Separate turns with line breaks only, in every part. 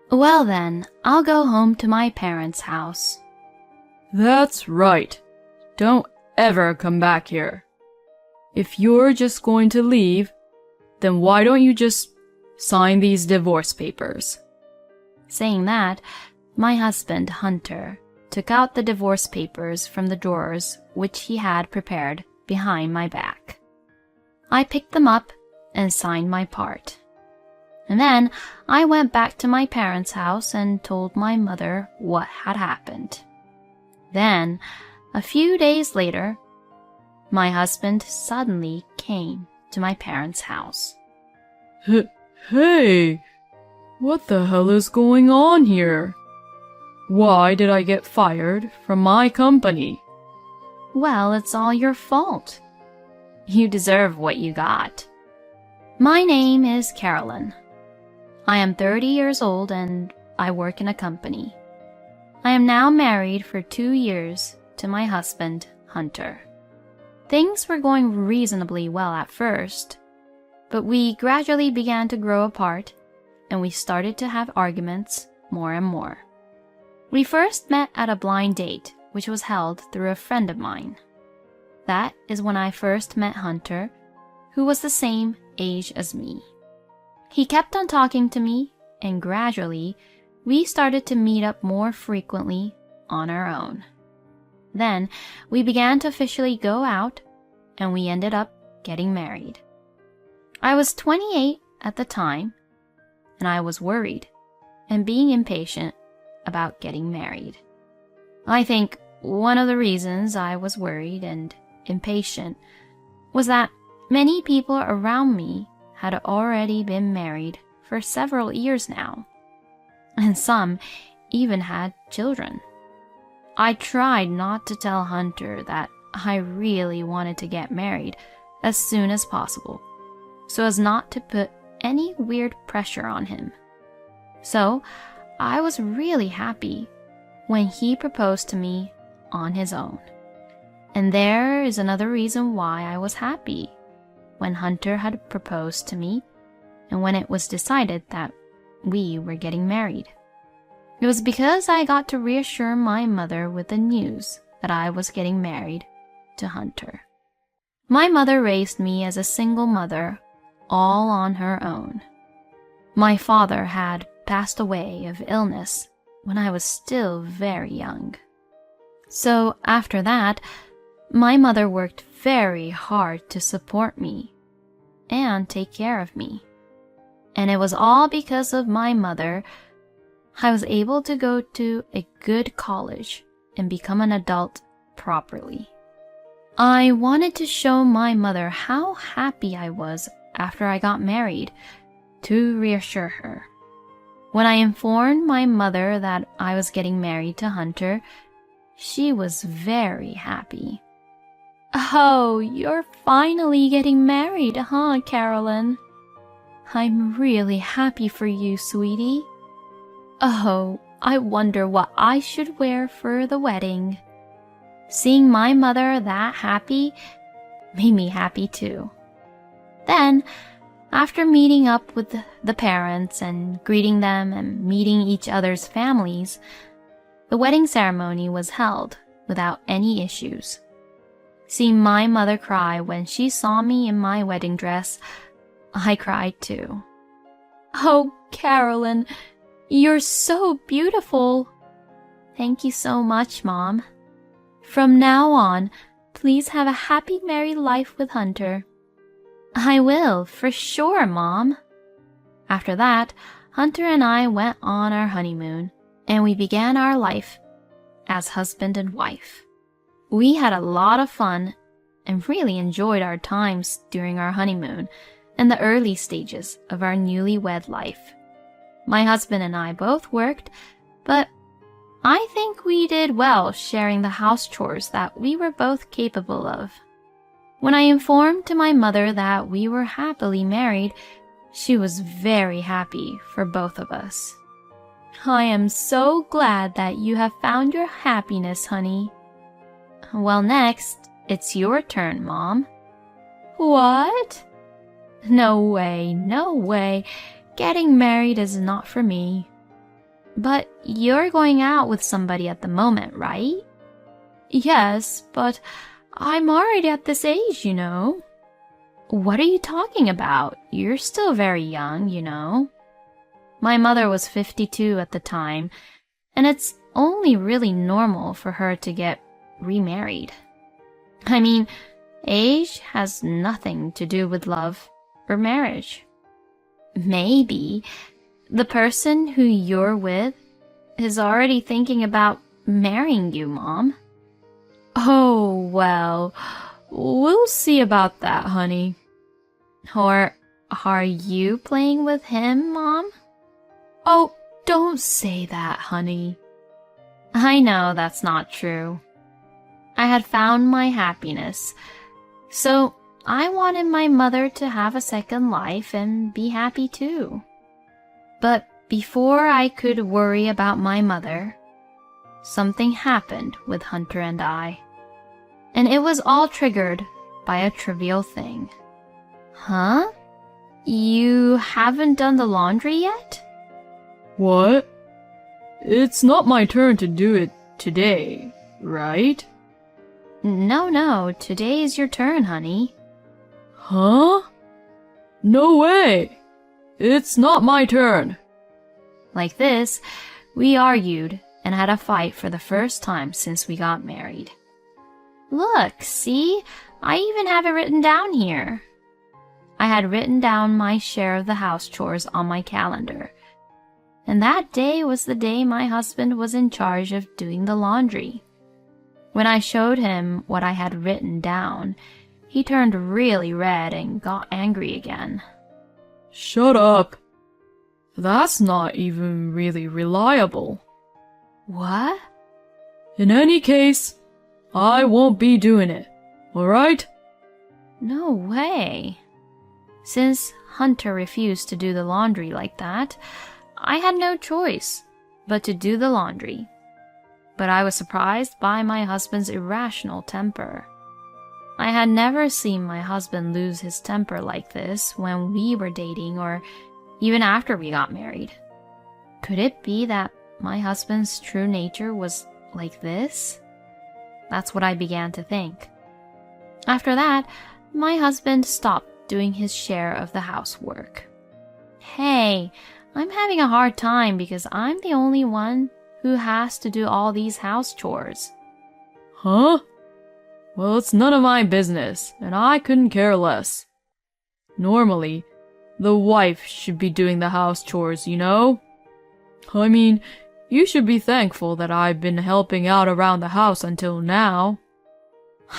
Well then, I'll go home to my parents' house.
That's right. Don't ever come back here. If you're just going to leave, then why don't you just sign these divorce papers?
Saying that, my husband, Hunter, took out the divorce papers from the drawers which he had prepared behind my back. I picked them up and signed my part. And then I went back to my parents' house and told my mother what had happened. Then, a few days later, my husband suddenly came to my parents' house.
Hey, what the hell is going on here? Why did I get fired from my company?
Well, it's all your fault. You deserve what you got. My name is Carolyn. I am 30 years old and I work in a company. I am now married for 2 years to my husband, Hunter. Things were going reasonably well at first, but we gradually began to grow apart and we started to have arguments more and more. We first met at a blind date, which was held through a friend of mine. That is when I first met Hunter, who was the same age as me. He kept on talking to me, and gradually, we started to meet up more frequently on our own. Then, we began to officially go out, and we ended up getting married. I was 28 at the time, and I was worried and being impatient about getting married. I think one of the reasons I was worried and impatient was that many people around me had already been married for several years now, and some even had children. I tried not to tell Hunter that I really wanted to get married as soon as possible, so as not to put any weird pressure on him. So, I was really happy when he proposed to me on his own. And there is another reason why I was happy when Hunter had proposed to me and when it was decided that we were getting married. It was because I got to reassure my mother with the news that I was getting married to Hunter. My mother raised me as a single mother, all on her own. My father had passed away of illness when I was still very young. So after that, my mother worked very hard to support me and take care of me. And it was all because of my mother I was able to go to a good college and become an adult properly. I wanted to show my mother how happy I was after I got married, to reassure her. When I informed my mother that I was getting married to Hunter, she was very happy. "Oh, you're finally getting married, huh, Carolyn? I'm really happy for you, sweetie. Oh, I wonder what I should wear for the wedding." Seeing my mother that happy made me happy too. Then, after meeting up with the parents and greeting them and meeting each other's families, the wedding ceremony was held without any issues. Seeing my mother cry when she saw me in my wedding dress, I cried too. "Oh, Carolyn, you're so beautiful." "Thank you so much, Mom. From now on, please have a happy married life with Hunter." "I will, for sure, Mom." After that, Hunter and I went on our honeymoon, and we began our life as husband and wife. We had a lot of fun and really enjoyed our times during our honeymoon and the early stages of our newlywed life. My husband and I both worked, but I think we did well sharing the house chores that we were both capable of. When I informed to my mother that we were happily married, she was very happy for both of us. "I am so glad that you have found your happiness, honey." "Well, next, it's your turn, Mom." "What?" No way. Getting married is not for me." But you're going out with somebody at the moment, right?
Yes, but I'm already at this age, you know.
What are you talking about? You're still very young, you know. My mother was 52 at the time, and it's only really normal for her to get remarried. I mean, age has nothing to do with love or marriage. Maybe the person who you're with is already thinking about marrying you, Mom.
Oh, well, we'll see about that, honey.
Or are you playing with him, Mom?
Oh, don't say that, honey.
I know that's not true. I had found my happiness, so I wanted my mother to have a second life and be happy too. But before I could worry about my mother, something happened with Hunter and I. And it was all triggered by a trivial thing. Huh? You haven't done the laundry yet?
What? It's not my turn to do it today, right?
No, today is your turn, honey.
Huh? No way! It's not my turn.
Like this, we argued and had a fight for the first time since we got married. Look, see? I even have it written down here. I had written down my share of the house chores on my calendar. And that day was the day my husband was in charge of doing the laundry. When I showed him what I had written down, he turned really red and got angry again.
Shut up. That's not even really reliable.
What?
In any case, I won't be doing it, alright?
No way. Since Hunter refused to do the laundry like that, I had no choice but to do the laundry. But I was surprised by my husband's irrational temper. I had never seen my husband lose his temper like this when we were dating or even after we got married. Could it be that my husband's true nature was like this? That's what I began to think. After that, my husband stopped doing his share of the housework. Hey, I'm having a hard time because I'm the only one who has to do all these house chores.
Huh? Well, it's none of my business, and I couldn't care less. Normally, the wife should be doing the house chores, you know? I mean, you should be thankful that I've been helping out around the house until now.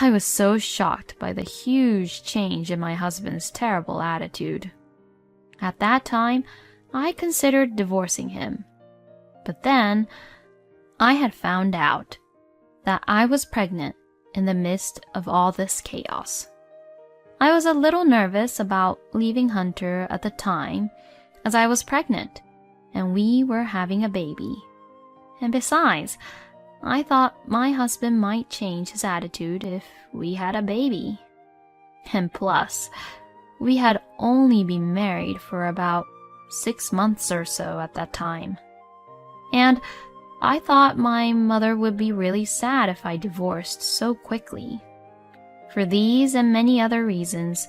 I was so shocked by the huge change in my husband's terrible attitude. At that time, I considered divorcing him. But then, I had found out that I was pregnant in the midst of all this chaos. I was a little nervous about leaving Hunter at the time, as I was pregnant, and we were having a baby. And besides, I thought my husband might change his attitude if we had a baby. And plus, we had only been married for about 6 months or so at that time. And I thought my mother would be really sad if I divorced so quickly. For these and many other reasons,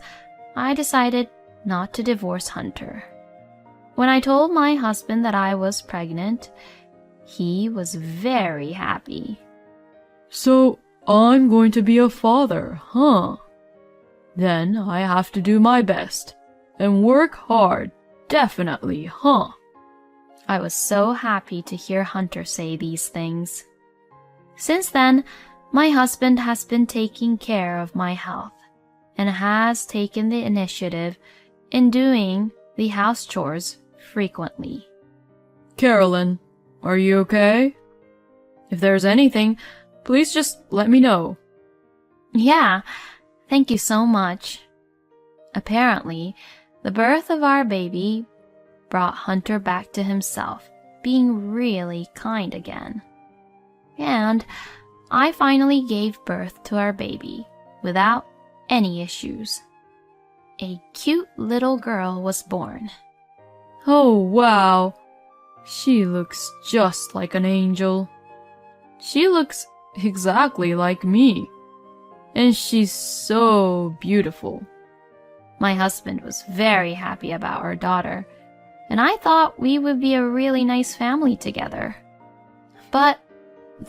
I decided not to divorce Hunter. When I told my husband that I was pregnant, he was very happy.
So, I'm going to be a father, huh? Then I have to do my best and work hard, definitely, huh?
I was so happy to hear Hunter say these things. Since then, my husband has been taking care of my health and has taken the initiative in doing the house chores frequently.
Carolyn, are you okay? If there's anything, please just let me know.
Yeah, thank you so much. Apparently, the birth of our baby brought Hunter back to himself, being really kind again. And I finally gave birth to our baby without any issues. A cute little girl was born.
Oh, wow. She looks just like an angel. She looks exactly like me. And she's so beautiful.
My husband was very happy about our daughter, and I thought we would be a really nice family together. But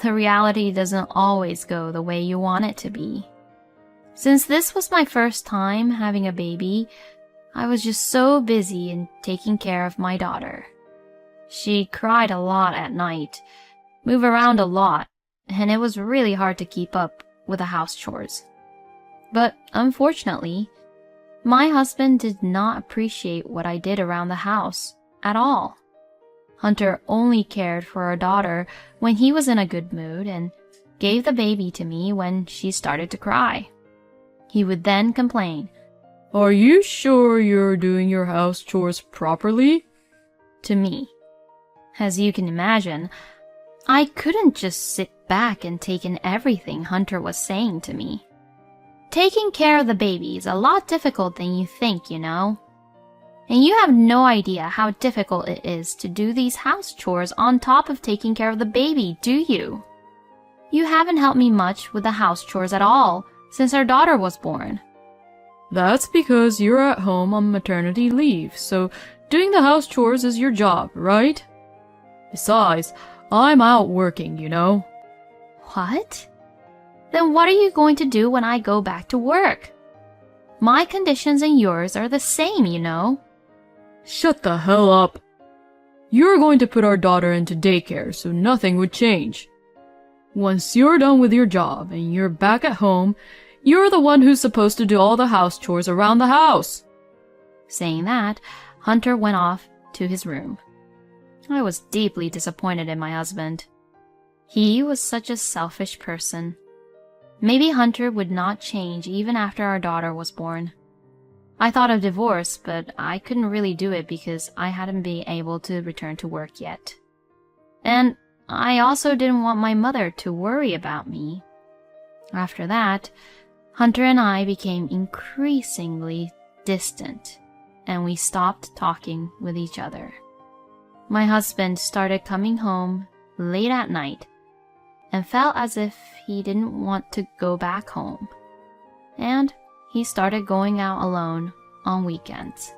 the reality doesn't always go the way you want it to be. Since this was my first time having a baby, I was just so busy in taking care of my daughter. She cried a lot at night, moved around a lot, and it was really hard to keep up with the house chores. But unfortunately, my husband did not appreciate what I did around the house at all. Hunter only cared for our daughter when he was in a good mood and gave the baby to me when she started to cry. He would then complain,
"Are you sure you're doing your house chores properly?"
to me. As you can imagine, I couldn't just sit back and take in everything Hunter was saying to me. Taking care of the baby is a lot difficult than you think, you know. And you have no idea how difficult it is to do these house chores on top of taking care of the baby, do you? You haven't helped me much with the house chores at all since our daughter was born.
That's because you're at home on maternity leave, so doing the house chores is your job, right? Besides, I'm out working, you know.
What? Then what are you going to do when I go back to work? My conditions and yours are the same, you know.
Shut the hell up. You're going to put our daughter into daycare, so nothing would change. Once you're done with your job and you're back at home, you're the one who's supposed to do all the house chores around the house.
Saying that, Hunter went off to his room. I was deeply disappointed in my husband. He was such a selfish person. Maybe Hunter would not change even after our daughter was born. I thought of divorce, but I couldn't really do it because I hadn't been able to return to work yet. And I also didn't want my mother to worry about me. After that, Hunter and I became increasingly distant, and we stopped talking with each other. My husband started coming home late at night and felt as if he didn't want to go back home. And he started going out alone on weekends.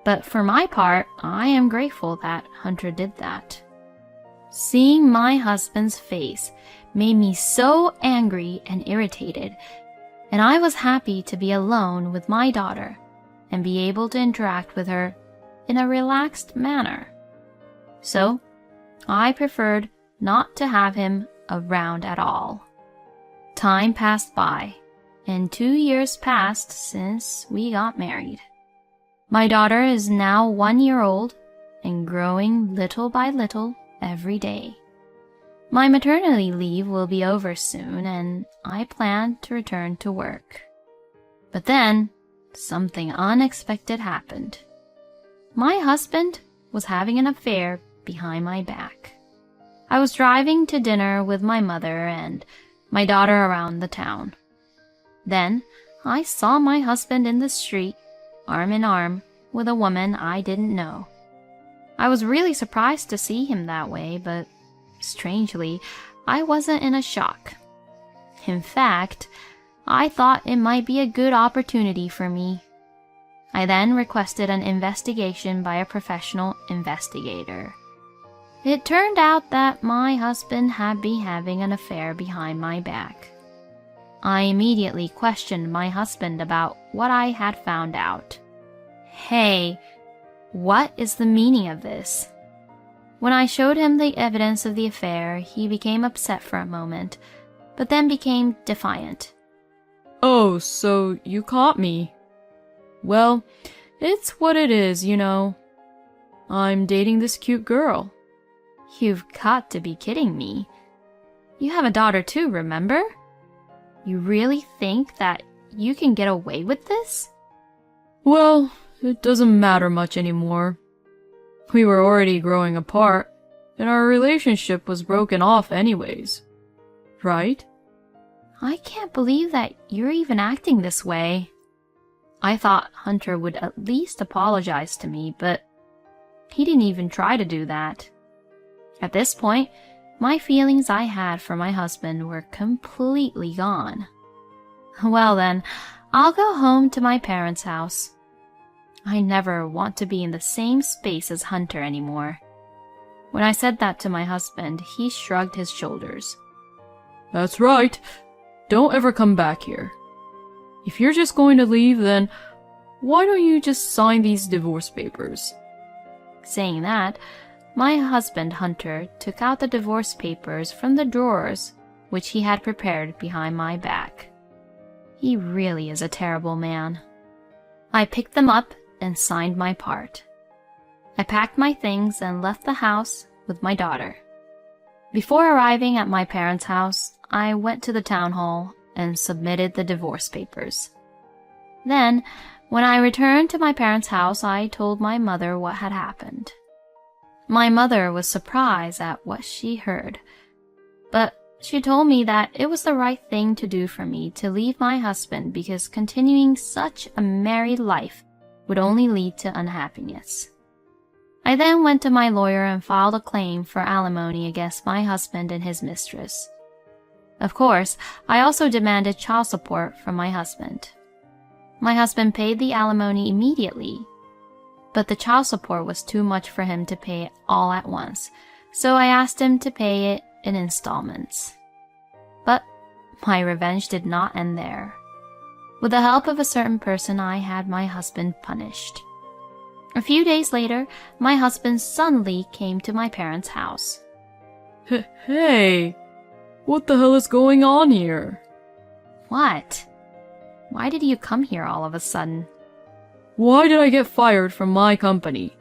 But for my part, I am grateful that Hunter did that. Seeing my husband's face made me so angry and irritated, and I was happy to be alone with my daughter and be able to interact with her in a relaxed manner. So, I preferred not to have him around at all. Time passed by, and 2 years passed since we got married. My daughter is now 1 year old and growing little by little every day. My maternity leave will be over soon, and I plan to return to work. But then, something unexpected happened. My husband was having an affair behind my back. I was driving to dinner with my mother and my daughter around the town. Then I saw my husband in the street, arm in arm, with a woman I didn't know. I was really surprised to see him that way, but strangely, I wasn't in a shock. In fact, I thought it might be a good opportunity for me. I then requested an investigation by a professional investigator. It turned out that my husband had been having an affair behind my back. I immediately questioned my husband about what I had found out. Hey, what is the meaning of this? When I showed him the evidence of the affair, he became upset for a moment, but then became defiant.
"Oh, so you caught me. Well, it's what it is, you know. I'm dating this cute girl."
You've got to be kidding me. You have a daughter too, remember? You really think that you can get away with this?
Well, it doesn't matter much anymore. We were already growing apart, and our relationship was broken off anyways. Right?
I can't believe that you're even acting this way. I thought Hunter would at least apologize to me, but He didn't even try to do that. At this point, my feelings I had for my husband were completely gone. Well then, I'll go home to my parents' house. I never want to be in the same space as Hunter anymore. When I said that to my husband, he shrugged his shoulders.
That's right. Don't ever come back here. If you're just going to leave, then why don't you just sign these divorce papers?
Saying that, my husband Hunter took out the divorce papers from the drawers which he had prepared behind my back. He really is a terrible man. I picked them up and signed my part. I packed my things and left the house with my daughter. Before arriving at my parents' house, I went to the town hall and submitted the divorce papers. Then, when I returned to my parents' house, I told my mother what had happened. My mother was surprised at what she heard, but she told me that it was the right thing to do for me to leave my husband because continuing such a married life would only lead to unhappiness. I then went to my lawyer and filed a claim for alimony against my husband and his mistress. Of course, I also demanded child support from my husband. My husband paid the alimony immediately, but the child support was too much for him to pay all at once, so I asked him to pay it in installments. But my revenge did not end there. With the help of a certain person, I had my husband punished. A few days later, my husband suddenly came to my parents' house.
Hey, what the hell is going on here?
What? Why did you come here all of a sudden?
Why did I get fired from my company?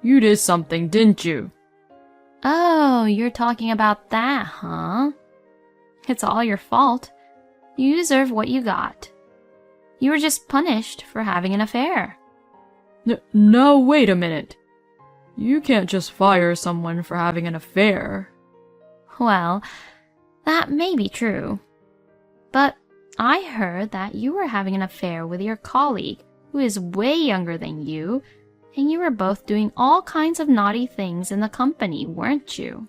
You did something, didn't you?
Oh, you're talking about that, huh? It's all your fault. You deserve what you got. You were just punished for having an affair.
No, wait a minute. You can't just fire someone for having an affair.
Well, that may be true. But I heard that you were having an affair with your colleague, who is way younger than you, and you were both doing all kinds of naughty things in the company, weren't you?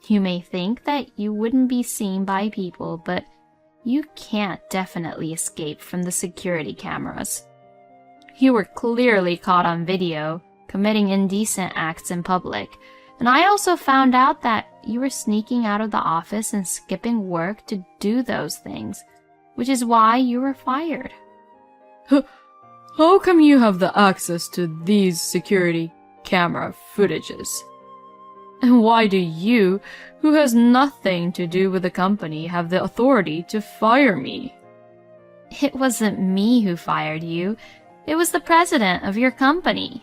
You may think that you wouldn't be seen by people, but you can't definitely escape from the security cameras. You were clearly caught on video, committing indecent acts in public, and I also found out that you were sneaking out of the office and skipping work to do those things, which is why you were fired.
How come you have the access to these security camera footages? And why do you, who has nothing to do with the company, have the authority to fire me?
It wasn't me who fired you. It was the president of your company.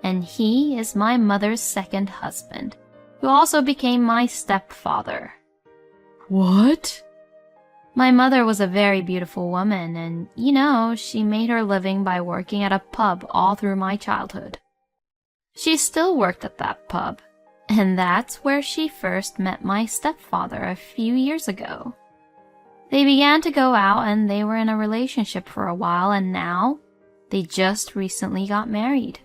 And he is my mother's second husband, who also became my stepfather.
What?
My mother was a very beautiful woman, and, you know, she made her living by working at a pub all through my childhood. She still worked at that pub, and that's where she first met my stepfather a few years ago. They began to go out, and they were in a relationship for a while, and now they just recently got married.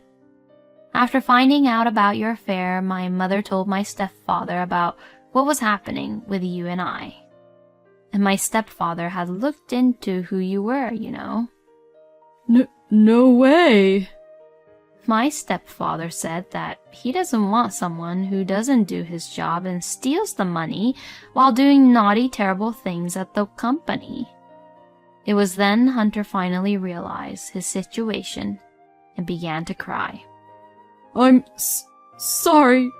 After finding out about your affair, my mother told my stepfather about what was happening with you and I. And my stepfather had looked into who you were, you know.
No way.
My stepfather said that he doesn't want someone who doesn't do his job and steals the money while doing naughty, terrible things at the company. It was then Hunter finally realized his situation and began to cry.
I'm sorry.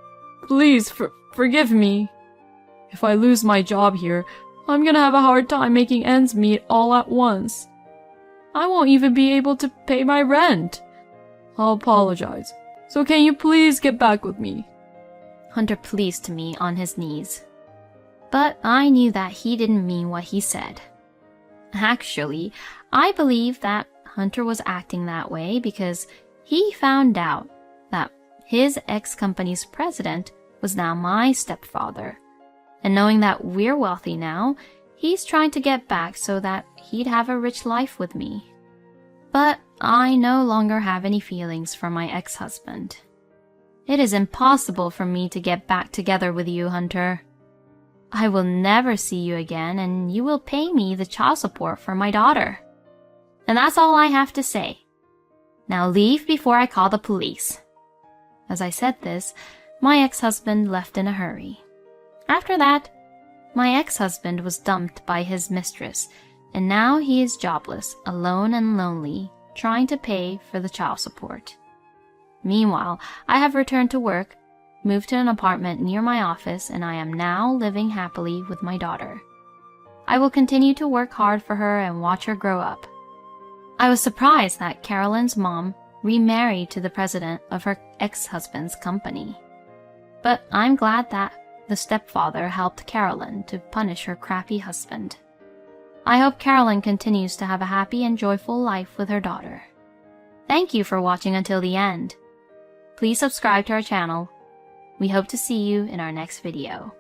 Please forgive me. If I lose my job here, I'm gonna have a hard time making ends meet all at once. I won't even be able to pay my rent. I'll apologize. So can you please get back with me?
Hunter pleaded to me on his knees. But I knew that he didn't mean what he said. Actually, I believe that Hunter was acting that way because he found out that his ex-company's president was now my stepfather. And knowing that we're wealthy now, he's trying to get back so that he'd have a rich life with me. But I no longer have any feelings for my ex-husband. It is impossible for me to get back together with you, Hunter. I will never see you again, and you will pay me the child support for my daughter. And that's all I have to say. Now leave before I call the police." As I said this, my ex-husband left in a hurry. After that, my ex-husband was dumped by his mistress, and now he is jobless, alone and lonely, trying to pay for the child support. Meanwhile, I have returned to work, moved to an apartment near my office, and I am now living happily with my daughter. I will continue to work hard for her and watch her grow up. I was surprised that Carolyn's mom remarried to the president of her ex-husband's company. But I'm glad that the stepfather helped Carolyn to punish her crappy husband. I hope Carolyn continues to have a happy and joyful life with her daughter. Thank you for watching until the end. Please subscribe to our channel. We hope to see you in our next video.